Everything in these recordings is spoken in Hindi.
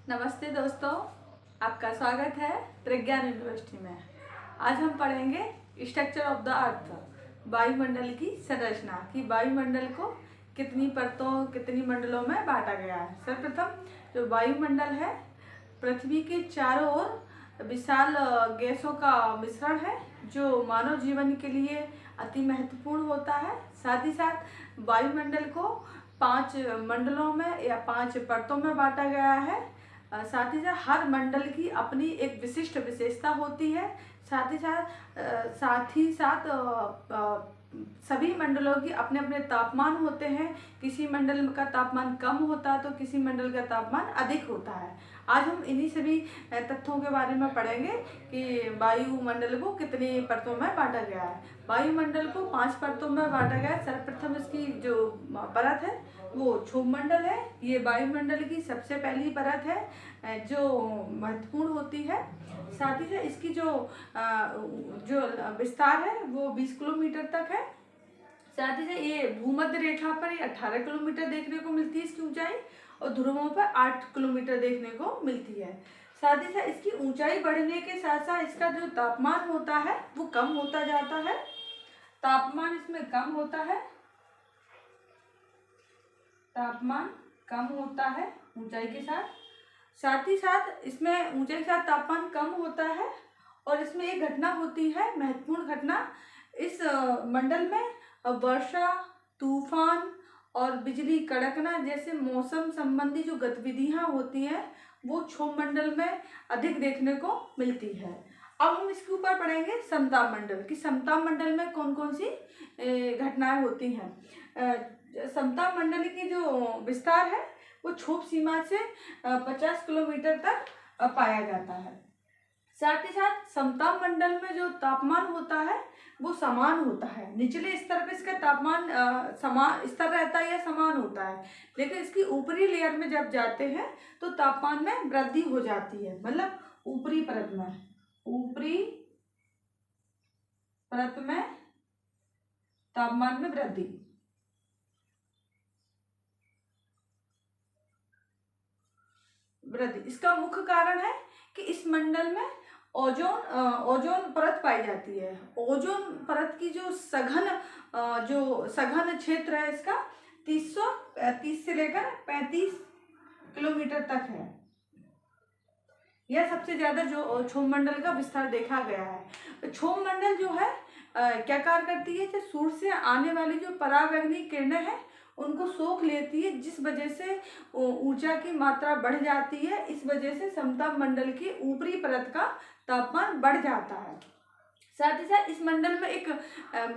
नमस्ते दोस्तों, आपका स्वागत है प्रज्ञान यूनिवर्सिटी में। आज हम पढ़ेंगे स्ट्रक्चर ऑफ द अर्थ, वायुमंडल की संरचना कि वायुमंडल को कितनी परतों कितनी मंडलों में बांटा गया है। सर्वप्रथम जो वायुमंडल है पृथ्वी के चारों ओर विशाल गैसों का मिश्रण है जो मानव जीवन के लिए अति महत्वपूर्ण होता है। साथ ही साथ वायुमंडल को 5 मंडलों में या 5 परतों में बांटा गया है। साथ ही साथ हर मंडल की अपनी एक विशिष्ट विशेषता होती है। साथ ही साथ सभी मंडलों की अपने अपने तापमान होते हैं। किसी मंडल का तापमान कम होता है तो किसी मंडल का तापमान अधिक होता है। आज हम इन्हीं सभी तथ्यों के बारे में पढ़ेंगे कि वायुमंडल को कितनी परतों में बांटा गया है। वायुमंडल को 5 परतों में बांटा गया है। सर्वप्रथम इसकी जो परत है वो क्षोभ मंडल है। ये वायुमंडल की सबसे पहली परत है जो महत्वपूर्ण होती है। साथ ही साथ इसकी जो विस्तार है वो 20 किलोमीटर तक है। साथ ही साथ ये भूमध्य रेखा पर ये 18 किलोमीटर देखने को मिलती है इसकी ऊंचाई, और ध्रुवों पर 8 किलोमीटर देखने को मिलती है। साथ ही साथ इसकी ऊंचाई बढ़ने के साथ साथ इसका जो तापमान होता है वो कम होता जाता है। तापमान इसमें कम होता है, तापमान कम होता है ऊंचाई के साथ। साथ ही साथ इसमें ऊंचाई के साथ तापमान कम होता है और इसमें एक घटना होती है, महत्वपूर्ण घटना। इस मंडल में वर्षा, तूफान और बिजली कड़कना जैसे मौसम संबंधी जो गतिविधियां होती हैं वो क्षोभ मंडल में अधिक देखने को मिलती है। अब हम इसके ऊपर पढ़ेंगे समताप मंडल कि समताप मंडल में कौन कौन सी घटनाएं होती हैं। समताप मंडल की जो विस्तार है वो क्षोभ सीमा से 50 किलोमीटर तक पाया जाता है। साथ ही साथ समताप मंडल में जो तापमान होता है वो समान होता है। निचले स्तर पर इसका तापमान समान स्तर रहता है या समान होता है, लेकिन इसकी ऊपरी लेयर में जब जाते हैं तो तापमान में वृद्धि हो जाती है। मतलब ऊपरी परत में तापमान में वृद्धि। इसका मुख्य कारण है कि इस मंडल में ओजोन परत पाई जाती है। ओजोन परत की जो सघन क्षेत्र है इसका 30 से लेकर 35 किलोमीटर तक है। यह सबसे ज्यादा जो क्षोभ मंडल का विस्तार देखा गया है। क्षोभ मंडल जो है क्या कार्य करती है, जो सूर्य से आने वाली जो परावैंगनी किरणें हैं उनको सोख लेती है, जिस वजह से ऊर्जा की मात्रा बढ़ जाती है। इस वजह से समताप मंडल की ऊपरी परत का तापमान बढ़ जाता है। साथ ही साथ इस मंडल में एक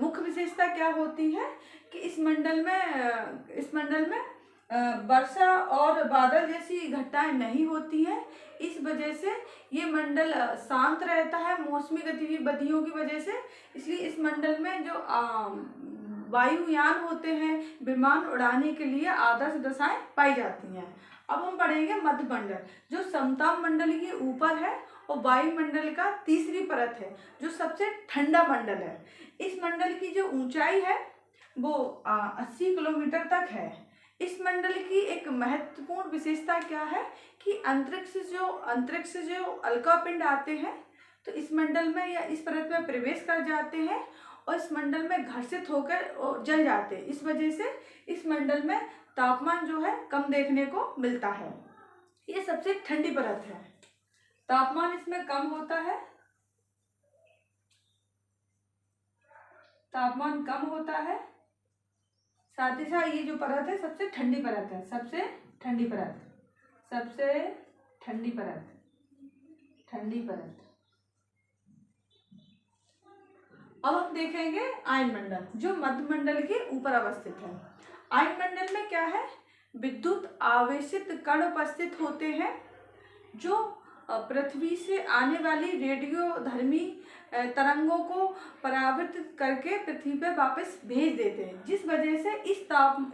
मुख्य विशेषता क्या होती है कि इस मंडल में वर्षा और बादल जैसी घटनाएं नहीं होती है। इस वजह से ये मंडल शांत रहता है मौसमी गतिविधियों की वजह से। इसलिए इस मंडल में जो वायुयान होते हैं विमान उड़ाने के लिए आदर्श दशाएं पाई जाती हैं। अब हम पढ़ेंगे मध्य मंडल जो समताप मंडल के ऊपर है और वायुमंडल का तीसरी परत है जो सबसे ठंडा मंडल है। इस मंडल की जो ऊंचाई है वो 80 किलोमीटर तक है। इस मंडल की एक महत्वपूर्ण विशेषता क्या है कि अंतरिक्ष से जो उल्कापिंड आते हैं तो इस मंडल में या इस परत में प्रवेश कर जाते हैं और इस मंडल में घर्षित होकर जल जाते हैं। इस वजह से इस मंडल में तापमान जो है कम देखने को मिलता है। ये सबसे ठंडी परत है, तापमान इसमें कम होता है, तापमान कम होता है। साथ ही साथ ये जो परत है सबसे ठंडी परत है, सबसे ठंडी परत। अब हम देखेंगे आयन मंडल जो मध्य मंडल के ऊपर अवस्थित है। आयन मंडल में क्या है, विद्युत आवेशित कण उपस्थित होते हैं जो पृथ्वी से आने वाली रेडियोधर्मी तरंगों को परावर्तित करके पृथ्वी पर वापस भेज देते हैं, जिस वजह से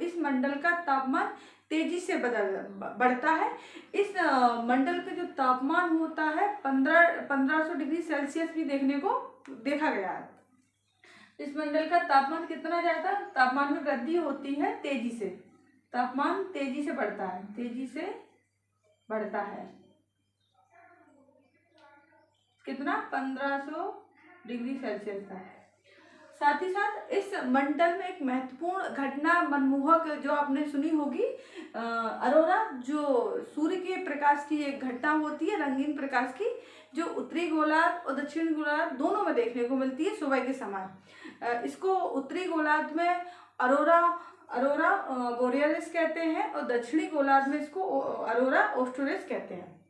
इस मंडल का तापमान तेजी से बढ़ता है। इस मंडल का जो तापमान होता है 1500 डिग्री सेल्सियस भी देखा गया है। इस मंडल का तापमान कितना जाता है, तापमान में वृद्धि होती है तेजी से, तापमान तेजी से बढ़ता है। कितना 1500 डिग्री सेल्सियस था। साथ ही साथ इस मंडल में एक महत्वपूर्ण घटना मनमोहक जो आपने सुनी होगी, अरोरा, जो सूर्य के प्रकाश की एक घटना होती है, रंगीन प्रकाश की, जो उत्तरी गोलार्ध और दक्षिण गोलार्ध दोनों में देखने को मिलती है सुबह के समय। इसको उत्तरी गोलार्ध में अरोरा अरोरा बोरियलिस कहते हैं और दक्षिणी गोलार्ध में इसको अरोरा ऑस्ट्रेलिस कहते हैं।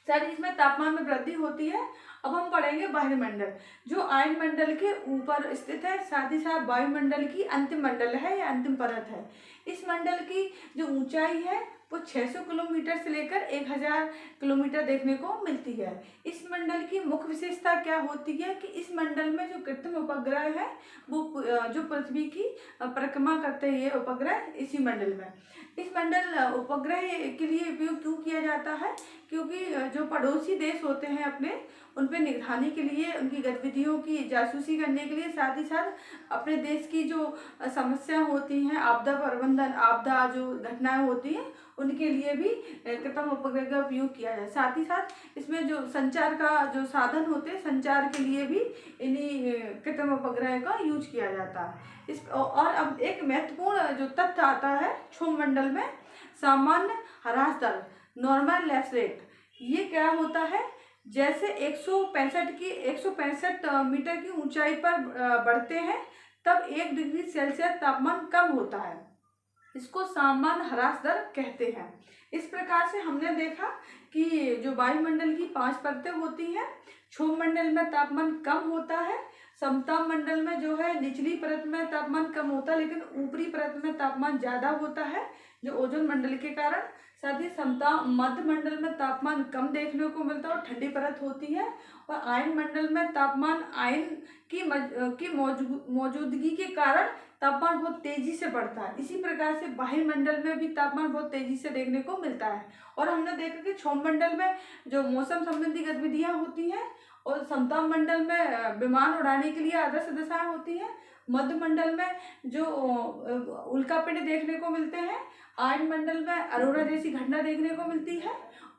सर, इसमें तापमान में वृद्धि होती है। अब हम पढ़ेंगे वायुमंडल, जो आयनमंडल के ऊपर स्थित है, साथ ही साथ वायुमंडल की अंतिम मंडल है या अंतिम परत है। इस मंडल की जो ऊंचाई है वो 600 किलोमीटर से लेकर 1000 किलोमीटर देखने को मिलती है। इस मंडल की मुख्य विशेषता क्या होती है कि इस मंडल में जो कृत्रिम उपग्रह है वो जो पृथ्वी की परिक्रमा करते हैं, ये उपग्रह इसी मंडल में। इस मंडल उपग्रह के लिए उपयोग क्यों किया जाता है? क्योंकि जो पड़ोसी देश होते हैं अपने, उन पर निगरानी के लिए, उनकी गतिविधियों की जासूसी करने के लिए, साथ ही साथ अपने देश की जो समस्या होती हैं, आपदा प्रबंधन, आपदा जो घटनाएं होती हैं, उनके लिए भी कृत्रिम उपग्रह का उपयोग किया जाए। साथ ही साथ इसमें जो संचार का जो साधन होते हैं, संचार के लिए भी इन्हीं कृत्रिम उपग्रह का यूज किया जाता है। और अब एक महत्वपूर्ण जो तथ्य आता है क्षोभमंडल में, सामान्य ह्रास दर, नॉर्मल लैप्स रेट। ये क्या होता है? जैसे 165 मीटर की ऊंचाई पर बढ़ते हैं तब 1 डिग्री सेल्सियस तापमान कम होता है। इसको सामान्य ह्रास दर कहते हैं। इस प्रकार से हमने देखा कि जो वायुमंडल की 5 परतें होती हैं, क्षोभमंडल में तापमान कम होता है, समताप मंडल में जो है निचली परत में तापमान कम होता है लेकिन ऊपरी परत में तापमान ज़्यादा होता है जो ओजोन मंडल के कारण। साथ ही समताप मध्य मंडल में तापमान कम देखने को मिलता है और ठंडी परत होती है। और आयन मंडल में तापमान आयन की मौजूदगी के कारण तापमान बहुत तेजी से बढ़ता है। इसी प्रकार से वायुमंडल में भी तापमान बहुत तेजी से देखने को मिलता है। और हमने देखा कि क्षोभमंडल में जो मौसम संबंधी गतिविधियां होती हैं और समताप मंडल में विमान उड़ाने के लिए आदर्श दशाएं होती हैं। मध्य मंडल में जो उल्कापिंड देखने को मिलते हैं, आयन मंडल में अरोरा जैसी घटना देखने को मिलती है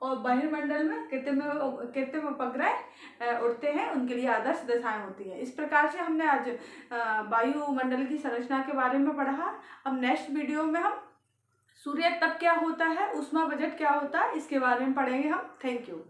और वायुमंडल में कृत्रिम उपग्रह उड़ते हैं, उनके लिए आदर्श दशाएं होती है। इस प्रकार से हमने आज वायुमंडल की संरचना के बारे में पढ़ा। अब नेक्स्ट वीडियो में हम सूर्य तप क्या होता है, ऊष्मा बजट क्या होता है, इसके बारे में पढ़ेंगे हम। Thank you.